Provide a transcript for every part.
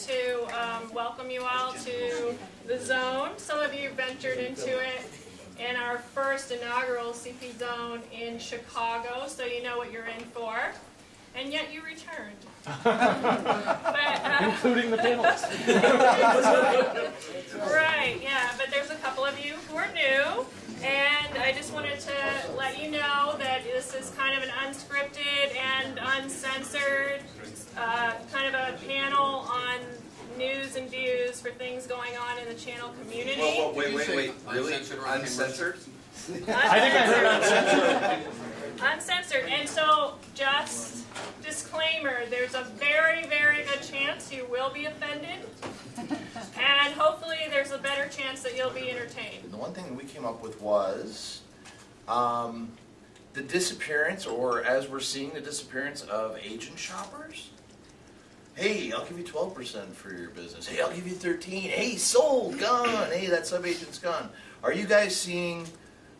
to welcome you all to the Zone. Some of you ventured into it in our first inaugural CP Zone in Chicago, so you know what you're in for. And yet you returned. Including the panelists. Right, yeah, but there's a couple of you who are new, and I just wanted to let you know that this is kind of an unscripted and uncensored kind of a panel on news and views for things going on in the channel community. Whoa, wait, really? Uncensored? I think I heard uncensored. Uncensored. And so, just disclaimer, there's a very, very good chance you will be offended. And hopefully there's a better chance that you'll be entertained. The one thing that we came up with was the disappearance, or as we're seeing, the disappearance of agent shoppers. Hey, I'll give you 12% for your business. Hey, I'll give you 13%. Hey, sold, gone. Hey, that sub-agent's gone. Are you guys seeing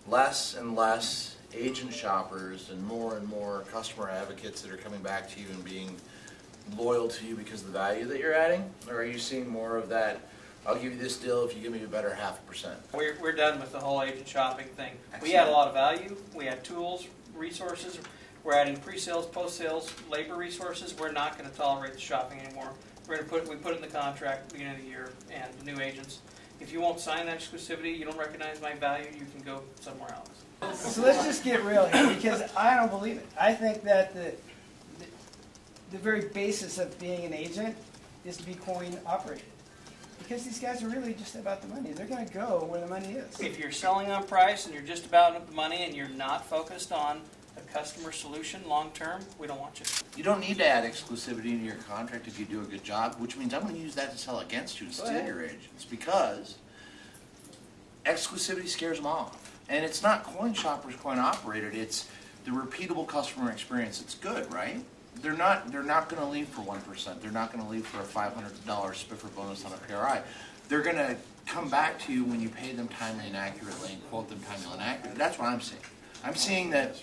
less and less agent shoppers and more customer advocates that are coming back to you and being loyal to you because of the value that you're adding? Or are you seeing more of that, I'll give you this deal if you give me a better 0.5%? We're done with the whole agent shopping thing. Excellent. We add a lot of value. We add tools, resources. We're adding pre-sales, post-sales, labor resources. We're not going to tolerate the shopping anymore. We put it in the contract at the beginning of the year, and the new agents, if you won't sign that exclusivity, you don't recognize my value, you can go somewhere else. So let's just get real here, because I don't believe it. I think that the very basis of being an agent is to be coin operated. Because these guys are really just about the money. They're going to go where the money is. If you're selling on price and you're just about the money and you're not focused on a customer solution long term, we don't want you. You don't need to add exclusivity into your contract if you do a good job, which means I'm going to use that to sell against you to steal your agents, because exclusivity scares them off. And it's not coin shoppers, coin operated, it's the repeatable customer experience. It's good, right? They're not going to leave for 1%. They're not going to leave for a $500 spiffer bonus on a PRI. They're going to come back to you when you pay them timely and accurately and quote them timely and accurately. That's what I'm seeing. I'm seeing that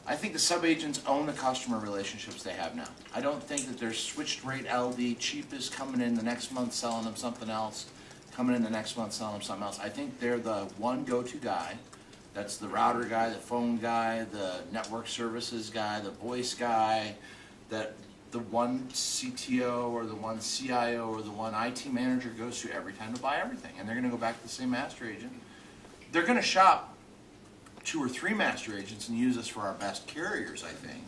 I think the sub-agents own the customer relationships they have now. I don't think that they're switched rate LD, cheapest, coming in the next month selling them something else, coming in the next month selling them something else. I think they're the one go-to guy. That's the router guy, the phone guy, the network services guy, the voice guy, that the one CTO or the one CIO or the one IT manager goes to every time to buy everything. And they're going to go back to the same master agent. They're going to shop 2 or 3 master agents and use us for our best carriers, I think.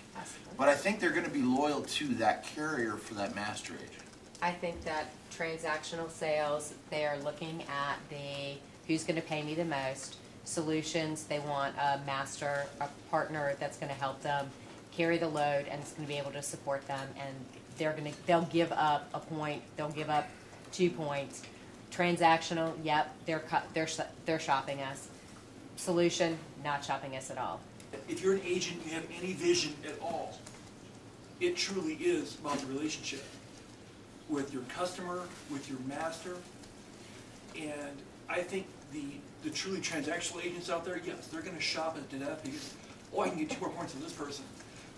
But I think they're going to be loyal to that carrier for that master agent. I think that transactional sales, they are looking at the who's going to pay me the most. Solutions, they want a master, a partner that's going to help them carry the load and it's going to be able to support them, and they'll give up a point, they'll give up 2 points. Transactional, yep, they're shopping us. Solution, not shopping us at all. If you're an agent, you have any vision at all, it truly is about the relationship with your customer, with your master. And I think the truly transactional agents out there, yes, they're going to shop it to death because, oh, I can get 2 more points on this person.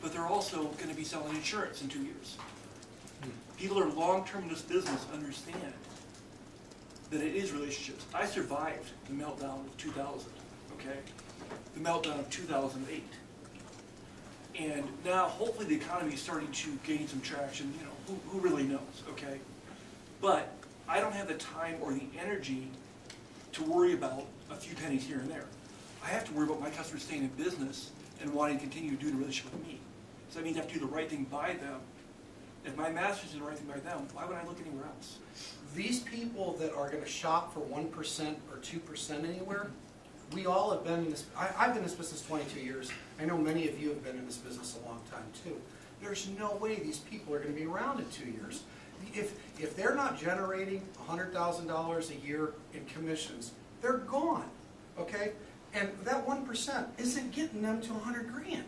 But they're also going to be selling insurance in 2 years. People that are long-term in this business understand that it is relationships. I survived the meltdown of 2000, okay? The meltdown of 2008. And now, hopefully, the economy is starting to gain some traction. You know, who really knows, okay? But I don't have the time or the energy to worry about a few pennies here and there. I have to worry about my customers staying in business and wanting to continue to do the relationship with me. So that means I have to do the right thing by them. If my master's doing the right thing by them, why would I look anywhere else? These people that are going to shop for 1% or 2% anywhere, we all have been in this. I've been in this business 22 years. I know many of you have been in this business a long time too. There's no way these people are going to be around in 2 years. If they're not generating $100,000 a year in commissions, they're gone, okay? And that 1% isn't getting them to 100 grand.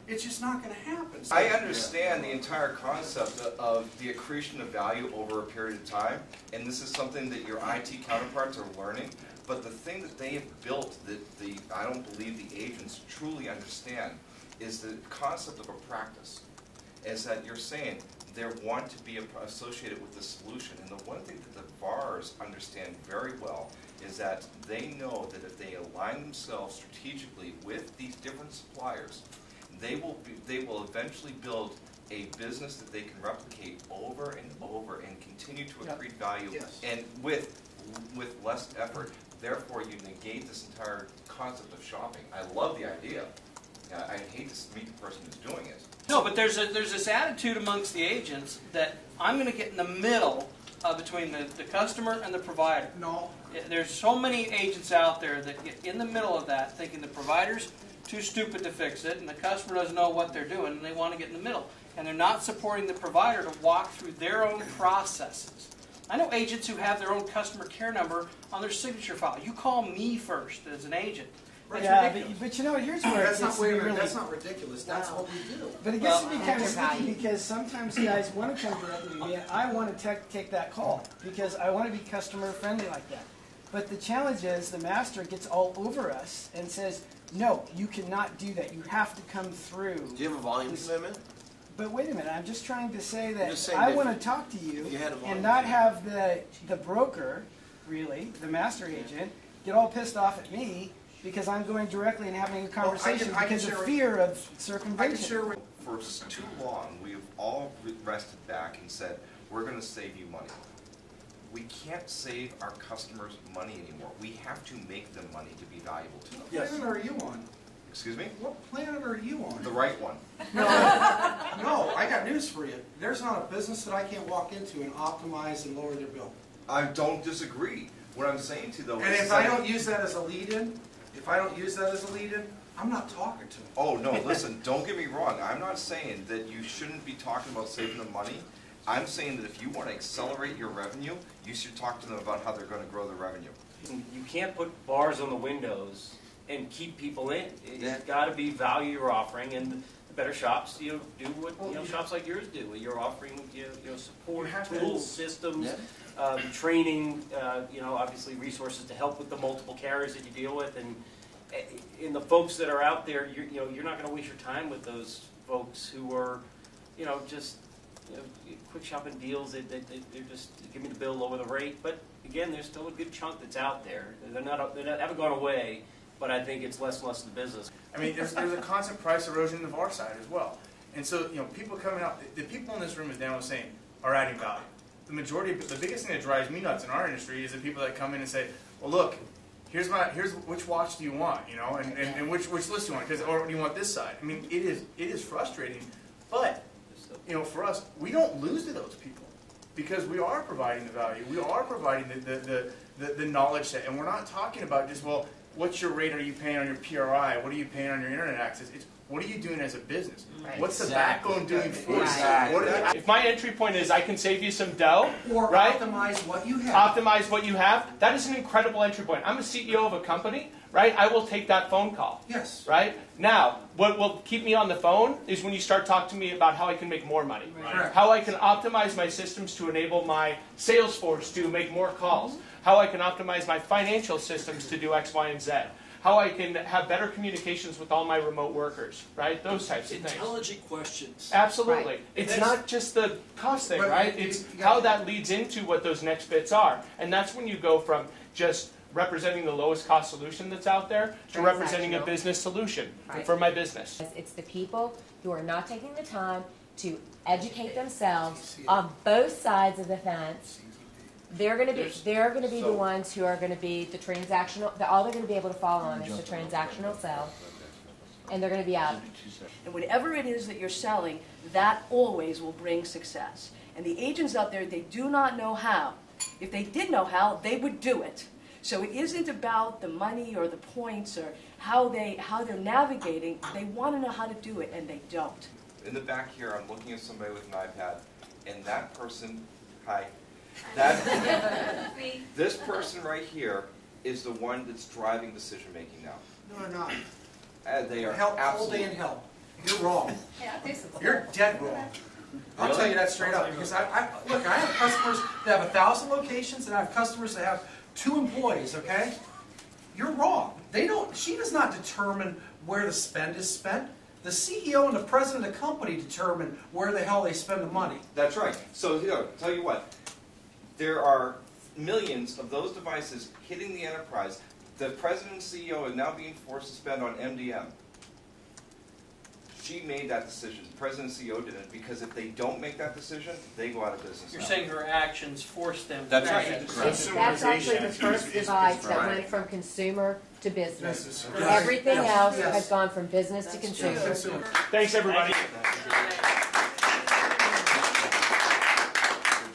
It's just not going to happen. So, I understand the entire concept of the accretion of value over a period of time, and this is something that your IT counterparts are learning. But the thing that they have built that I don't believe the agents truly understand is the concept of a practice. Is that you're saying They want to be associated with the solution. And the one thing that the VARs understand very well is that they know that if they align themselves strategically with these different suppliers, they will eventually build a business that they can replicate over and over and continue to accrete value, and with less effort. Therefore, you negate this entire concept of shopping. I love the idea. I hate to meet the person who's doing it. No, but there's this attitude amongst the agents that I'm going to get in the middle between the customer and the provider. No. There's so many agents out there that get in the middle of that, thinking the provider's too stupid to fix it, and the customer doesn't know what they're doing, and they want to get in the middle. And they're not supporting the provider to walk through their own processes. I know agents who have their own customer care number on their signature file. You call me first as an agent. That's ridiculous. But you know, here's where That's it not, gets to be really... that's not ridiculous. That's what we do. But it gets to be Well, kind of value. sticky because sometimes guys want to come directly to me and I want to take that call because I want to be customer friendly like that. But the challenge is the master gets all over us and says, no, you cannot do that. You have to come through. Do you have a volume commitment? But wait a minute, I'm just trying to say that Just saying I that want to talk to you if you had a volume and not commitment. have the broker, really, the master agent, get all pissed off at me because I'm going directly and having a conversation I can because of share- fear of I can circumvention. share with For too long, we have all rested back and said, we're going to save you money. We can't save our customers money anymore. We have to make them money to be valuable to them. What planet are you on? Excuse me? What planet are you on? The right one. No, I got news for you. There's not a business that I can't walk into and optimize and lower their bill. I don't disagree. What I'm saying to you, though, And is if I don't use that as a lead-in, I'm not talking to them. Oh, no, listen, don't get me wrong. I'm not saying that you shouldn't be talking about saving them money. I'm saying that if you want to accelerate your revenue, you should talk to them about how they're going to grow their revenue. You can't put bars on the windows and keep people in. It's Yeah. got to be value you're offering, and the better shops do what shops like yours do. You're offering support, You have to- tools, systems, Yeah. training. Obviously resources to help with the multiple carriers that you deal with, and in the folks that are out there, you're not going to waste your time with those folks who are, just quick shopping deals. They're just give me the bill, lower the rate. But again, there's still a good chunk that's out there. They haven't gone away. But I think it's less and less of the business. I mean, there's a constant price erosion in the VAR side as well. And so, people coming out, the people in this room, as Dan was saying, are adding value. The biggest thing that drives me nuts in our industry is the people that come in and say, well, look, here's which watch do you want, and which list do you want, or do you want this side? I mean, it is frustrating, but, for us, we don't lose to those people because we are providing the value. We are providing the knowledge set, and we're not talking about just, well, what's your rate are you paying on your PRI? What are you paying on your internet access? It's what are you doing as a business? Right. What's the backbone doing for you? Exactly. What are If my entry point is I can save you some dough, Or right? optimize what you have. Optimize what you have, that is an incredible entry point. I'm a CEO of a company, right? I will take that phone call. Yes. Right? Now, what will keep me on the phone is when you start talking to me about how I can make more money. Correct. How I can optimize my systems to enable my sales force to make more calls. How I can optimize my financial systems to do X, Y, and Z. How I can have better communications with all my remote workers, right? Those types of things. Intelligent questions. Absolutely. Right. It's That's- not just the cost thing, But right? you- It's you how got- that leads into what those next bits are. And that's when you go from just representing the lowest cost solution that's out there to representing a Transactional. business solution Right. for my business. It's the people who are not taking the time to educate themselves on both sides of the fence. They're going to be the ones who are going to be the transactional. All they're going to be able to fall on is the transactional sell, and they're going to be out. And whatever it is that you're selling, that always will bring success. And the agents out there, they do not know how. If they did know how, they would do it. So it isn't about the money or the points or how they're navigating. They want to know how to do it, and they don't. In the back here, I'm looking at somebody with an iPad, and that person, this person right here is the one that's driving decision-making now. No, they're not. They are Hell, all absolutely... day in hell. You're wrong. You're dead wrong. I'll Really? tell you that straight up because I have customers that have 1,000 locations and I have customers that have 2 employees. Okay, you're wrong. She does not determine where the spend is spent. The CEO and the president of the company determine where the hell they spend the money. That's right. So here, tell you what, there are millions of those devices hitting the enterprise. The president and CEO is now being forced to spend on MDM. She made that decision. The president and CEO didn't, because if they don't make that decision, they go out of business. You're now. saying her actions forced them to That's make right. that Correct. decision. That's actually the Consumerization first is device that right. went from consumer to business. Business. Yes. Everything Yes. else Yes. has gone from business to consumer. Thanks, everybody. Thank you.